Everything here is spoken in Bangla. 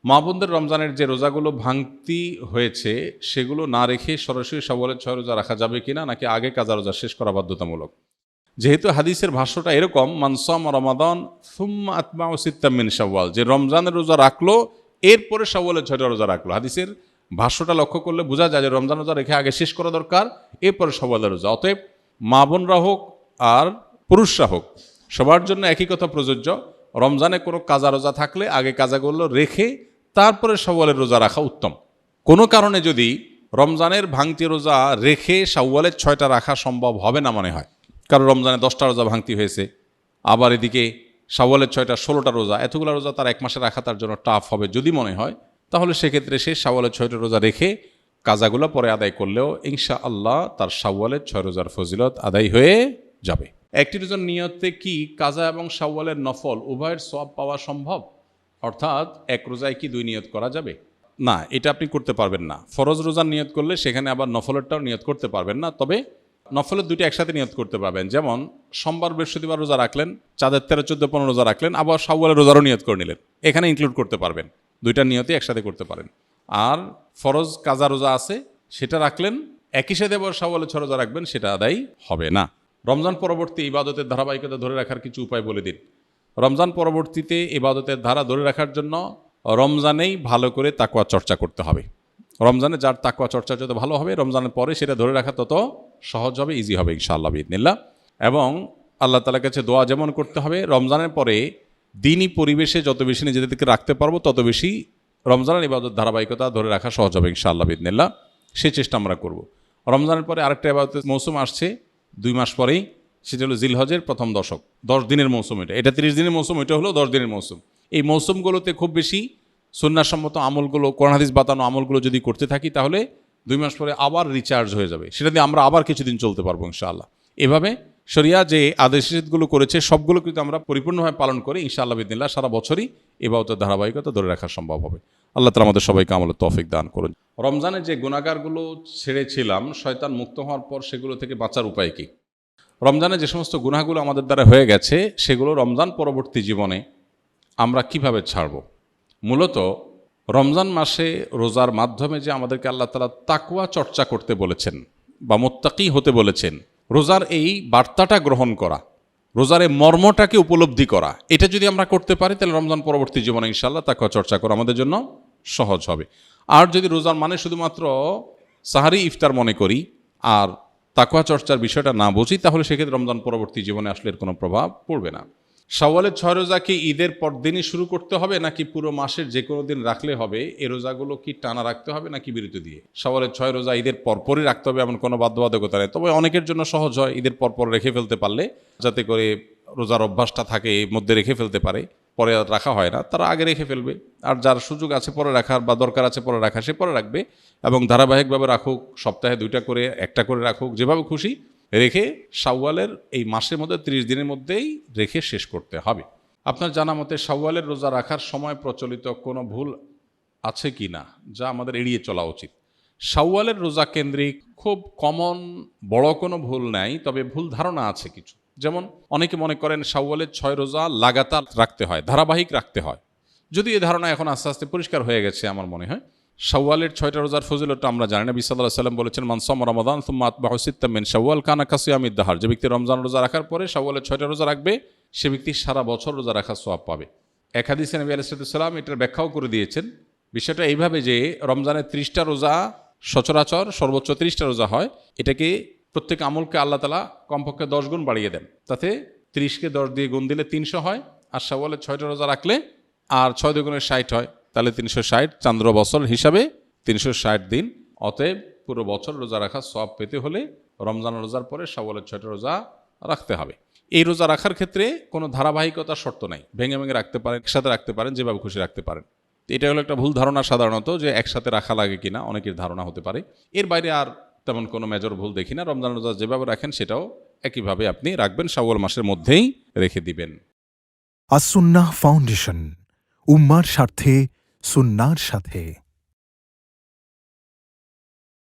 মা বোনদের রমজানের যে রোজাগুলো ভাঙতি হয়েছে সেগুলো না রেখে সরাসরি শাওয়ালের 6 রোজা রাখা যাবে কিনা, নাকি আগে কাজা রোজা শেষ করা বাধ্যতামূলক? যেহেতু হাদিসের ভাষ্যটা এরকম, মান সাম রমাদান সুম্মা আতবাউ সিত্তাম মিন শাওয়াল, যে রমজানের রোজা রাখলো এরপরে শাওয়ালের 6টা রোজা রাখলো। হাদিসের ভাষ্যটা লক্ষ্য করলে বোঝা যায় যে রমজান রোজা রেখে আগে শেষ করা দরকার, এরপরে শাওয়ালের রোজা। অতএব মা বোনরা হোক আর পুরুষরা হোক, সবার জন্য একই কথা প্রযোজ্য। রমজানে কোনো কাজা রোজা থাকলে আগে কাজাগুলো রেখে তারপরে শাওয়ালের রোজা রাখা উত্তম। কোনো কারণে যদি রমজানের ভাঙতি রোজা রেখে শাওয়ালের 6টা রাখা সম্ভব হবে না মনে হয়, কারণ রমজানে 10টা রোজা ভাঙতি হয়েছে, আবার এদিকে শাওয়ালের 6টা 16টা রোজা, এতগুলো রোজা তার এক মাসে রাখা তার জন্য টাফ হবে যদি মনে হয়, তাহলে সেক্ষেত্রে সে শাওয়ালের 6টা রোজা রেখে কাজাগুলো পরে আদায় করলেও ইনশাআল্লাহ তার শাওয়ালের 6 রোজার ফজিলত আদায় হয়ে যাবে। একটি রোজার নিয়তে কি কাজা এবং শাওয়ালের নফল উভয়ের সওয়াব পাওয়া সম্ভব? অর্থাৎ এক রোজায় কি 2 নিয়ত করা যাবে? না, এটা আপনি করতে পারবেন না। ফরজ রোজার নিয়ত করলে সেখানে আবার নফলেরটাও নিয়ত করতে পারবেন না। তবে নফলের 2টি একসাথে নিয়ত করতে পারবেন। যেমন সোমবার বৃহস্পতিবার রোজা রাখলেন, চাঁদের 13, 14, 15 রোজা রাখলেন, আবার শাওয়ালের রোজারও নিয়ত করে নিলেন, এখানে ইনক্লুড করতে পারবেন। 2টা নিয়তই একসাথে করতে পারেন। আর ফরজ কাজা রোজা আছে, সেটা রাখলেন, একই সাথে আবার শাওয়ালের 6 রোজা রাখবেন, সেটা আদায় হবে না। রমজান পরবর্তী ইবাদতের ধারাবাহিকতা ধরে রাখার কিছু উপায় বলে দিন। রমজান পরবর্তীতে ইবাদতের ধারা ধরে রাখার জন্য রমজানেই ভালো করে তাকওয়া চর্চা করতে হবে। রমজানে যার তাকওয়া চর্চা যত ভালো হবে, রমজানের পরে সেটা ধরে রাখা তত সহজ হবে, ইজি হবে ইনশাআল্লাহ বিইذনিল্লাহ। এবং আল্লাহ তাআলার কাছে দোয়া যেমন করতে হবে, রমজানের পরে দিনই পরিবেশে যত বেশি নিজেদেরকে রাখতে পারবো তত বেশি রমজানের ইবাদত ধারাবাহিকতা ধরে রাখা সহজ হবে ইনশাআল্লাহ বিইذনিল্লাহ। সেই চেষ্টা আমরা করব। রমজানের পরে আরেকটা ইবাদতের মৌসুম আসছে 2 মাস পরেই, সেটা হলো জিলহজের প্রথম দশক, 10 দিনের মৌসুম। এটা 30 দিনের মৌসুম, এটা হলো 10 দিনের মৌসুম। এই মৌসুমগুলোতে খুব বেশি সুন্নাহসম্মত আমলগুলো, কোরআন হাদিস বাতানো আমলগুলো যদি করতে থাকি, তাহলে 2 মাস পরে আবার রিচার্জ হয়ে যাবে, সেটা দিয়ে আমরা আবার কিছুদিন চলতে পারবো ইনশাআল্লাহ। এভাবে শরিয়া যে আদেশগুলো করেছে সবগুলো কিন্তু আমরা পরিপূর্ণভাবে পালন করি ইনশাআল্লাহ বিইذনিল্লাহ, সারা বছরই ইবাদতের ধারাবাহিকতা ধরে রাখা সম্ভব হবে। আল্লাহ তাআলা আমাদের সবাইকে আমলের তৌফিক দান করুন। রমজানে যে গুনাহগারগুলো ছেড়েছিলাম, শয়তান মুক্ত হওয়ার পর সেগুলো থেকে বাঁচার উপায় কি? রমজানে যে সমস্ত গুনাহগুলো আমাদের দ্বারা হয়ে গেছে, সেগুলো রমজান পরবর্তী জীবনে আমরা কিভাবে ছাড়ব? মূলত রমজান মাসে রোজার মাধ্যমে যে আমাদেরকে আল্লাহ তাআলা তাকওয়া চর্চা করতে বলেছেন বা মুত্তাকি হতে বলেছেন, রোজার এই বার্তাটা গ্রহণ করা, রোজার এই মর্মটাকে উপলব্ধি করা, এটা যদি আমরা করতে পারি তাহলে রমজান পরবর্তী জীবনে ইনশাআল্লাহ তাকওয়া চর্চা করা আমাদের জন্য সহজ হবে। আর যদি রোজার মানে শুধুমাত্র সাহারি ইফতার মনে করি আর তাকওয়া চর্চার বিষয়টা না বুঝি, তাহলে সেক্ষেত্রে রমজান পরবর্তী জীবনে আসলে এর কোনো প্রভাব পড়বে না। শাওয়ালের 6 রোজা কি ঈদের পর দিনই শুরু করতে হবে, নাকি পুরো মাসের যে কোনো দিন রাখলে হবে? এই রোজাগুলো কি টানা রাখতে হবে নাকি বিরতি দিয়ে? শাওয়ালের 6 রোজা ঈদের পরপরই রাখতে হবে এমন কোনো বাধ্যবাধকতা নেই। তবে অনেকের জন্য সহজ হয় ঈদের পরপর রেখে ফেলতে পারলে, যাতে করে রোজার অভ্যাসটা থাকে, এর মধ্যে রেখে ফেলতে পারে, পরে আর রাখা হয় না, তারা আগে রেখে ফেলবে। আর যার সুযোগ আছে পরে রাখার বা দরকার আছে পরে রাখা, সে পরে রাখবে। এবং ধারাবাহিকভাবে রাখুক, সপ্তাহে 2টা করে, 1টা করে রাখুক, যেভাবে খুশি রেখে শাওয়ালের এই মাসের মধ্যে 30 দিনের মধ্যেই রেখে শেষ করতে হবে। আপনার জানা মতে শাওয়ালের রোজা রাখার সময় প্রচলিত কোনো ভুল আছে কি না, যা আমাদের এড়িয়ে চলা উচিত? শাওয়ালের রোজা কেন্দ্রিক খুব কমন বড় কোনো ভুল নাই, তবে ভুল ধারণা আছে কিছু। যেমন অনেকে মনে করেন শাওয়ালের 6 রোজা লাগাতার রাখতে হয়, ধারাবাহিক রাখতে হয়। যদি এই ধারণা এখন আস্তে আস্তে পরিষ্কার হয়ে গেছে আমার মনে হয়। শাওয়ালের 6টা রোজার ফজিলতটা আমরা জানি। নবী সাল্লাল্লাহু আলাইহি ওয়াসাল্লাম বলেছেন, মান সামা রমাদান সুম্মা আতবাহু সিত্তাম মিন শাওয়াল কানা কাসিয়ামিদ দাহর। যে ব্যক্তি রমজান রোজা রাখার পরে শাওয়ালের 6টা রোজা রাখবে, সে ব্যক্তি সারা বছর রোজা রাখার সওয়াব পাবে। এক হাদিসে নবী আলাইহিস সালাম এটার ব্যাখ্যাও করে দিয়েছেন। বিষয়টা এইভাবে যে রমজানের 30টা রোজা সচরাচর সর্বোচ্চ 30টা রোজা হয়, এটাকে প্রত্যেক আমলকে আল্লাহ তাআলা কমপক্ষে 10 গুণ বাড়িয়ে দেন। তাতে 30কে 10 দিয়ে গুণ দিলে 300 হয়, আর শাওয়ালের 6টা রোজা রাখলে আর 6 দুগুণে 60 হয়, তাহলে 360, চান্দ্র বছর হিসাবে 360 দিন। অতএব পুরো বছর রোজা রাখার সওয়াব পেতে হলে রমজান রোজার পরে শাওয়ালের 6টা রোজা রাখতে হবে। এই রোজা রাখার ক্ষেত্রে কোনো ধারাবাহিকতার শর্ত নাই, ভেঙে ভেঙে রাখতে পারেন, একসাথে রাখতে পারেন, যেভাবে খুশি রাখতে পারেন। এটা হলো একটা ভুল ধারণা সাধারণত, যে একসাথে রাখা লাগে কিনা অনেকের ধারণা হতে পারে। এর বাইরে আর তেমন কোনো মেজর ভুল দেখি না। রমজান রোজা যেভাবে রাখেন সেটাও একইভাবে আপনি রাখবেন, শাওয়াল মাসের মধ্যেই রেখে দিবেন। আস-সুন্নাহ ফাউন্ডেশন, উম্মার স্বার্থে সুন্নাহর সাথে।